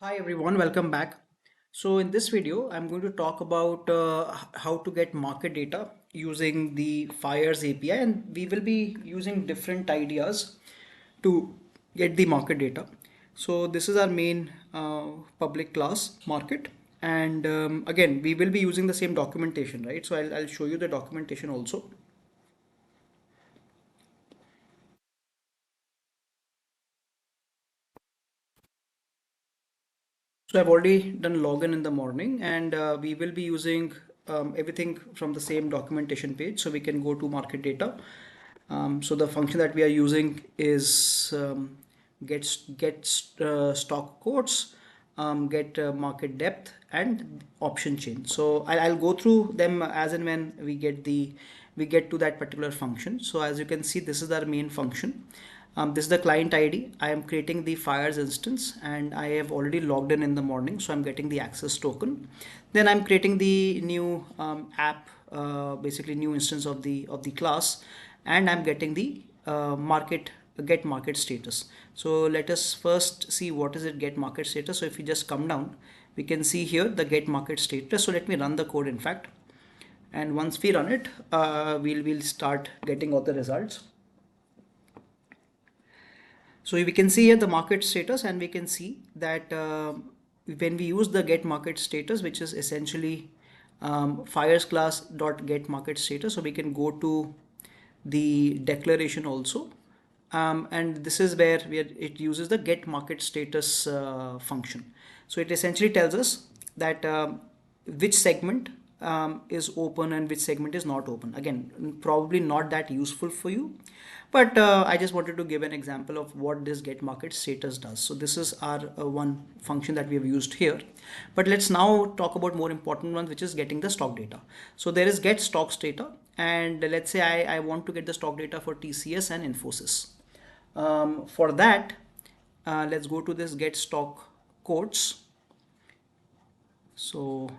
Hi everyone, welcome back. So in this video, I'm going to talk about how to get market data using the FYERS API, and we will be using different ideas to get the market data. So this is our main public class market, and again, we will be using the same documentation, right? So I'll show you the documentation also. So I've already done login in the morning, and we will be using everything from the same documentation page. So we can go to market data. So the function that we are using is get stock quotes, get market depth, and option chain. So I'll go through them as and when we get to that particular function. So as you can see, this is our main function. This is the client ID. I am creating the FYERS instance, and I have already logged in the morning, so I'm getting the access token. Then I'm creating the new app, basically new instance of the class, and I'm getting the get market status. So let us first see what is it get market status. So if you just come down, we can see here the get market status. So let me run the code in fact, and once we run it, we'll start getting all the results. So we can see here the market status, and we can see that when we use the get market status, which is essentially FYERS class dot get market status, so we can go to the declaration also, and this is where it uses the get market status function. So it essentially tells us that which segment is open and which segment is not open. Again, probably not that useful for you, but I just wanted to give an example of what this get market status does. So this is our one function that we have used here. But let's now talk about more important one, which is getting the stock data. So there is get stocks data, and let's say I want to get the stock data for TCS and Infosys. For that, let's go to this get stock quotes. So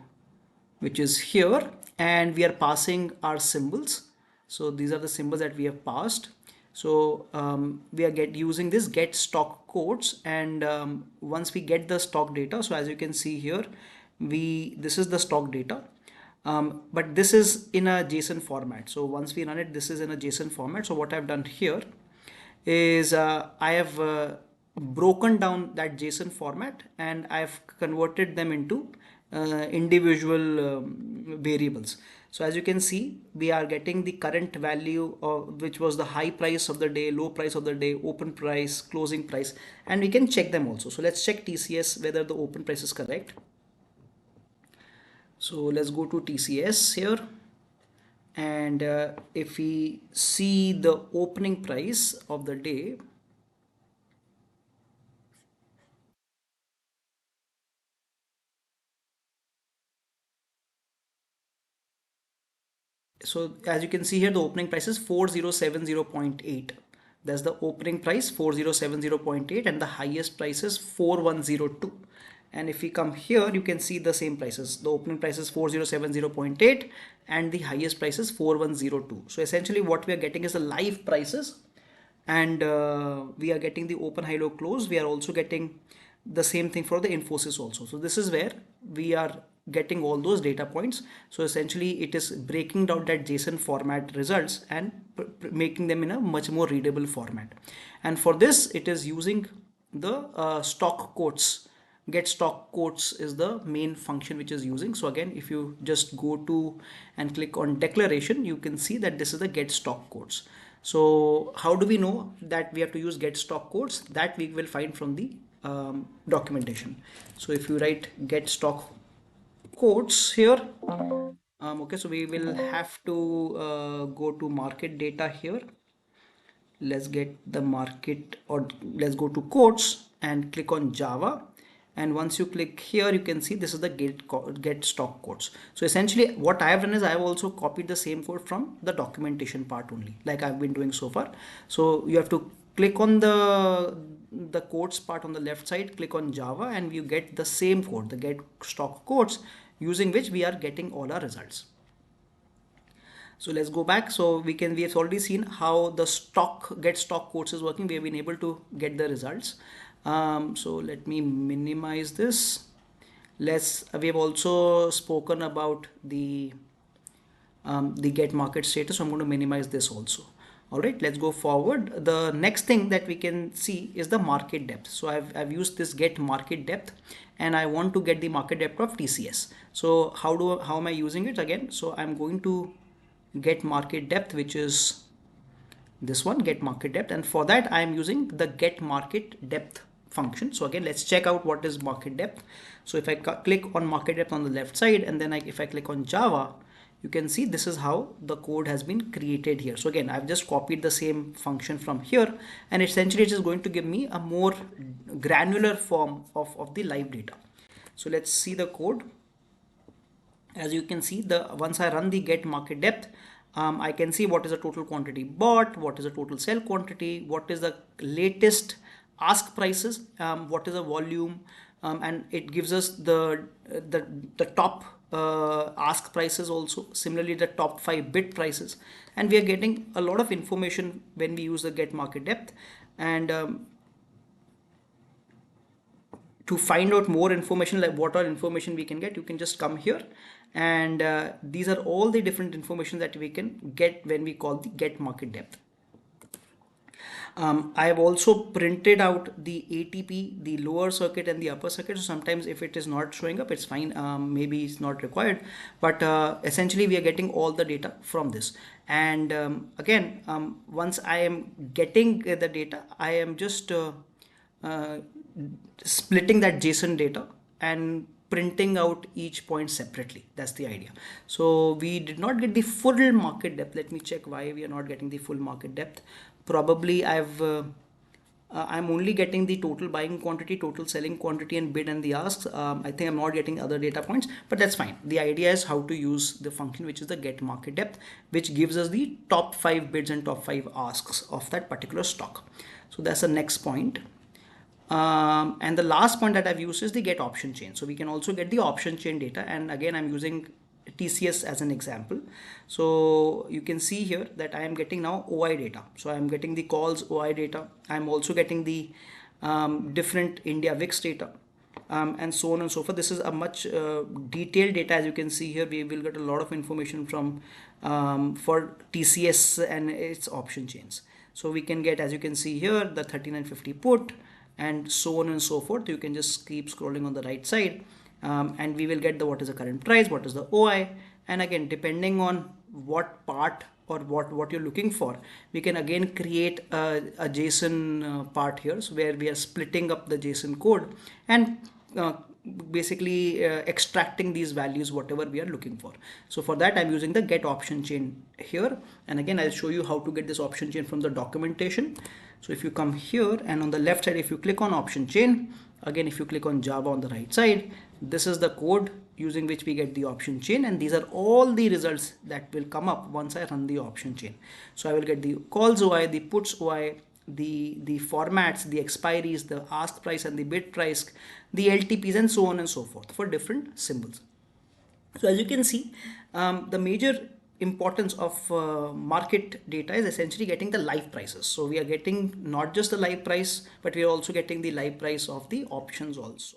which is here, and we are passing our symbols. So these are the symbols that we have passed. So we are using this get stock quotes, and once we get the stock data, so as you can see here, this is the stock data, but this is in a JSON format. So once we run it, this is in a JSON format. So what I've done here is I have broken down that JSON format, and I've converted them into individual variables. So as you can see, we are getting the current value of which was the high price of the day, low price of the day, open price, closing price, and we can check them also. So let's check TCS whether the open price is correct. So let's go to TCS here, and if we see the opening price of the day, so as you can see here, the opening price is 4070.8. That's the opening price, 4070.8, and the highest price is 4102. And if we come here, you can see the same prices. The opening price is 4070.8 and the highest price is 4102. So essentially what we are getting is the live prices, and we are getting the open, high, low, close. We are also getting the same thing for the Infosys also. So this is where we are getting all those data points. So essentially it is breaking down that JSON format results and making them in a much more readable format. And for this, it is using the stock quotes. Get stock quotes is the main function which is using. So again, if you just go to and click on declaration, you can see that this is the get stock quotes. So how do we know that we have to use get stock quotes? That we will find from the documentation. So if you write get stock quotes here, okay, so we will have to go to market data here. Let's get the market, or let's go to quotes and click on Java. And once you click here, you can see this is the get stock quotes. So essentially what I have done is I have also copied the same code from the documentation part only, like I've been doing so far. So you have to click on the quotes part on the left side, click on Java, and you get the same code, the get stock quotes, using which we are getting all our results. So let's go back. So we have already seen how the get stock quotes is working. We have been able to get the results. So let me minimize this. We have also spoken about the get market status, so I'm going to minimize this also. All right, let's go forward. The next thing that we can see is the market depth. So I've used this get market depth, and I want to get the market depth of TCS. So how am I using it again? So I'm going to get market depth, which is this one, get market depth, and for that I am using the get market depth function. So again, let's check out what is market depth. So if I click on market depth on the left side, and then if I click on Java, you can see this is how the code has been created here. So again, I've just copied the same function from here, and essentially it is going to give me a more granular form of the live data. So let's see the code. As you can see, once I run the get market depth, I can see what is the total quantity bought, what is the total sell quantity, what is the latest ask prices, what is the volume, and it gives us the top ask prices, also similarly the top 5 bid prices, and we are getting a lot of information when we use the get market depth. And to find out more information, like what all information we can get, you can just come here, and these are all the different information that we can get when we call the get market depth. I have also printed out the ATP, the lower circuit and the upper circuit. So sometimes if it is not showing up, it's fine. Maybe it's not required, but essentially we are getting all the data from this. And again, once I am getting the data, I am just splitting that JSON data and printing out each point separately. That's the idea. So we did not get the full market depth. Let me check why we are not getting the full market depth. Probably I'm only getting the total buying quantity, total selling quantity, and bid and the asks. I think I'm not getting other data points, but that's fine. The idea is how to use the function, which is the get market depth, which gives us the top 5 bids and top 5 asks of that particular stock. So that's the next point. And the last point that I've used is the get option chain. So we can also get the option chain data, and again I'm using TCS as an example. So you can see here that I am getting now OI data. So I'm getting the calls OI data. I'm also getting the different India VIX data, and so on and so forth. This is a much detailed data. As you can see here, we will get a lot of information from for TCS and its option chains. So we can get, as you can see here, the 3950 put, and so on and so forth. You can just keep scrolling on the right side, and we will get what is the current price, what is the OI, and again, depending on what part or what you're looking for, we can again create a JSON part here, so where we are splitting up the JSON code and basically extracting these values, whatever we are looking for. So for that, I'm using the get option chain here, and again I'll show you how to get this option chain from the documentation. So if you come here, and on the left side, if you click on option chain, again if you click on Java on the right side, this is the code using which we get the option chain, and these are all the results that will come up once I run the option chain. So I will get the calls OI, the puts OI, the formats, the expiries, the ask price and the bid price, the LTPs, and so on and so forth for different symbols. So as you can see, the major importance of market data is essentially getting the live prices. So we are getting not just the live price, but we are also getting the live price of the options also.